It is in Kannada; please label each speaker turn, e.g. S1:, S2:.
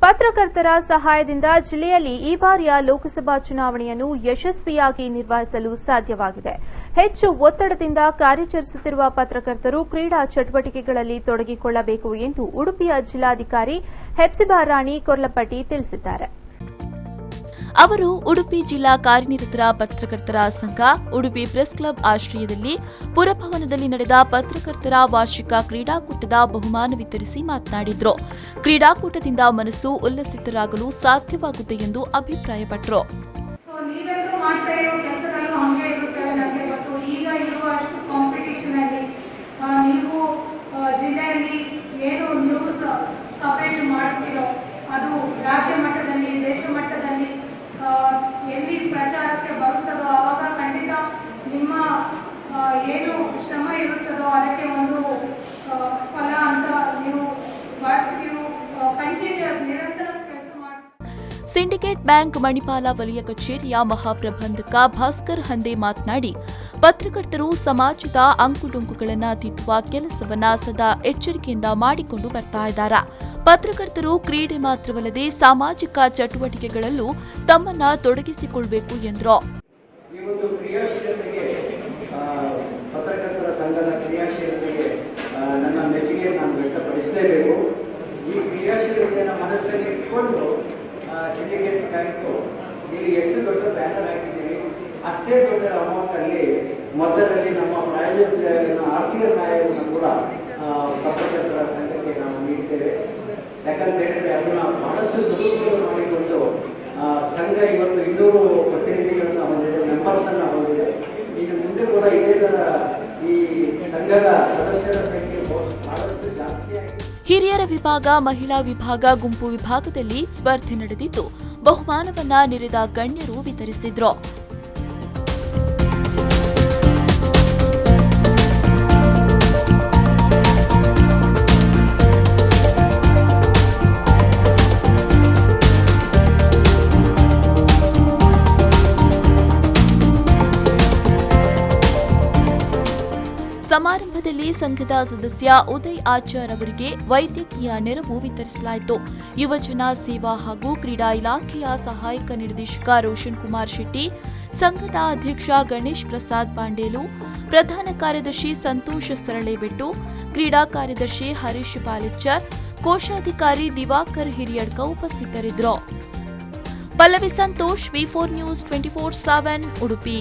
S1: ಪತ್ರಕರ್ತರ ಸಹಾಯದಿಂದ ಜಿಲ್ಲೆಯಲ್ಲಿ ಈ ಬಾರಿಯ ಲೋಕಸಭಾ ಚುನಾವಣೆಯನ್ನು ಯಶಸ್ವಿಯಾಗಿ ನಿರ್ವಹಿಸಲು ಸಾಧ್ಯವಾಗಿದೆ. ಹೆಚ್ಚು ಒತ್ತಡದಿಂದ ಕಾರ್ಯಾಚರಿಸುತ್ತಿರುವ ಪತ್ರಕರ್ತರು ಕ್ರೀಡಾ ಚಟುವಟಿಕೆಗಳಲ್ಲಿ ತೊಡಗಿಕೊಳ್ಳಬೇಕು ಎಂದು ಉಡುಪಿಯ ಜಿಲ್ಲಾಧಿಕಾರಿ ಹೆಪ್ಸಿಬಾ ರಾಣಿ ಕೊರ್ಲಪಟ್ಟಿ ತಿಳಿಸಿದ್ದಾರೆ.
S2: ಅವರು ಉಡುಪಿ ಜಿಲ್ಲಾ ಕಾರ್ಯನಿರತರ ಪತ್ರಕರ್ತರ ಸಂಘ ಉಡುಪಿ ಪ್ರೆಸ್ ಕ್ಲಬ್ ಆಶ್ರಯದಲ್ಲಿ ಪುರಭವನದಲ್ಲಿ ನಡೆದ ಪತ್ರಕರ್ತರ ವಾರ್ಷಿಕ ಕ್ರೀಡಾಕೂಟದ ಬಹುಮಾನ ವಿತರಿಸಿ ಮಾತನಾಡಿದರು. ಕ್ರೀಡಾಕೂಟದಿಂದ ಮನಸ್ಸು ಉಲ್ಲಸಿತರಾಗಲು ಸಾಧ್ಯವಾಗುತ್ತೆ ಎಂದು ಅಭಿಪ್ರಾಯಪಟ್ಟರು.
S3: ಅದು ರಾಜ್ಯ ಮಟ್ಟದಲ್ಲಿ ದೇಶ ಮಟ್ಟದಲ್ಲಿ ಎಲ್ಲಿ ಪ್ರಚಾರಕ್ಕೆ ಬರುತ್ತದೋ ಆವಾಗ ಖಂಡಿತ ನಿಮ್ಮ ಏನು ಶ್ರಮ ಇರುತ್ತದೋ ಅದಕ್ಕೆ ಒಂದು ಫಲ ಅಂತ ನೀವು ಕಂಟಿನ್ಯೂಸ್ ನಿರಂತರ ಕೆಲಸ ಮಾಡಿ.
S2: ಸಿಂಡಿಕೇಟ್ ಬ್ಯಾಂಕ್ ಮಣಿಪಾಲ ವಲಯ ಕಚೇರಿಯ ಮಹಾಪ್ರಬಂಧಕ ಭಾಸ್ಕರ್ ಹಂದೆ ಮಾತನಾಡಿ, ಪತ್ರಕರ್ತರು ಸಮಾಜದ ಅಂಕುಡೊಂಕುಗಳನ್ನು ತಿದ್ದುವ ಕೆಲಸವನ್ನ ಸದಾ ಎಚ್ಚರಿಕೆಯಿಂದ ಮಾಡಿಕೊಂಡು ಬರ್ತಾ ಇದ್ದಾರೆ. ಪತ್ರಕರ್ತರು ಕ್ರೀಡೆ ಮಾತ್ರವಲ್ಲದೆ ಸಾಮಾಜಿಕ ಚಟುವಟಿಕೆಗಳಲ್ಲೂ ತಮ್ಮನ್ನ ತೊಡಗಿಸಿಕೊಳ್ಳಬೇಕು ಎಂದರು.
S4: ಈ ಒಂದು ಕ್ರಿಯಾಶೀಲತೆಗೆ ಪತ್ರಕರ್ತರ ಸಂಘದ ಕ್ರಿಯಾಶೀಲತೆಗೆ ನನ್ನ ಮೆಚ್ಚುಗೆ ನಾನು ವ್ಯಕ್ತಪಡಿಸಲೇಬೇಕು. ಈ ಕ್ರಿಯಾಶೀಲತೆಯನ್ನು ಮನಸ್ಸಲ್ಲಿ ಇಟ್ಕೊಂಡು ಸಿಂಡಿಕೇಟ್ ಬ್ಯಾಂಕು ಇಲ್ಲಿ ಎಷ್ಟು ದೊಡ್ಡ ಬ್ಯಾನರ್ ಹಾಕಿದ್ದೀವಿ ಅಷ್ಟೇ ದೊಡ್ಡ ಅಮೌಂಟಲ್ಲಿ ಮೊದಲಲ್ಲಿ ನಮ್ಮ ಪ್ರಾಯೋಜಿತ ಆರ್ಥಿಕ ಸಹಾಯವನ್ನು ಕೂಡ ಪತ್ರಕರ್ತರ ಸಂಘಕ್ಕೆ ನಾವು ನೀಡ್ತೇವೆ. ಯಾಕಂತ ಹೇಳಿದ್ರೆ ಅದನ್ನು ಬಹಳಷ್ಟು ಸದುಪಯೋಗ ಮಾಡಿಕೊಂಡು ಸಂಘ ಇವತ್ತು 200 ಪ್ರತಿನಿಧಿಗಳನ್ನು ಹೊಂದಿದೆ, ಮೆಂಬರ್ಸ್ ಅನ್ನು ಹೊಂದಿದೆ. ಈಗ ಮುಂದೆ ಕೂಡ ಇದೇ ತರ ಈ ಸಂಘದ ಸದಸ್ಯರ ಸಂಖ್ಯೆ ಬಹಳಷ್ಟು ಜಾಸ್ತಿ ಆಗಿದೆ.
S2: ಹಿರಿಯರ ವಿಭಾಗ, ಮಹಿಳಾ ವಿಭಾಗ, ಗುಂಪು ವಿಭಾಗದಲ್ಲಿ ಸ್ಪರ್ಧೆ ನಡೆದಿದ್ದು ಬಹುಮಾನವನ್ನ ನೆರೆದ ಗಣ್ಯರು ವಿತರಿಸಿದ್ರು. ಸಮಾರಂಭದಲ್ಲಿ ಸಂಘದ ಸದಸ್ಯ ಉದಯ್ ಆಚಾರ್ ಅವರಿಗೆ ವೈದ್ಯಕೀಯ ನೆರವು ವಿತರಿಸಲಾಯಿತು. ಯುವಜನ ಸೇವಾ ಹಾಗೂ ಕ್ರೀಡಾ ಇಲಾಖೆಯ ಸಹಾಯಕ ನಿರ್ದೇಶಕ ರೋಷನ್ ಕುಮಾರ್ ಶೆಟ್ಟಿ, ಸಂಘದ ಅಧ್ಯಕ್ಷ ಗಣೇಶ್ ಪ್ರಸಾದ್ ಪಾಂಡೇಲು, ಪ್ರಧಾನ ಕಾರ್ಯದರ್ಶಿ ಸಂತೋಷ್ ಸರಳೆಬೆಟ್ಟು, ಕ್ರೀಡಾ ಕಾರ್ಯದರ್ಶಿ ಹರೀಶ್ ಪಾಲೆಚ್ಚರ್, ಕೋಶಾಧಿಕಾರಿ ದಿವಾಕರ್ ಹಿರಿಯಡ್ಕ ಉಪಸ್ಥಿತರಿದ್ದರು. Pallavi Santosh, V4 News 24/7 Udupi.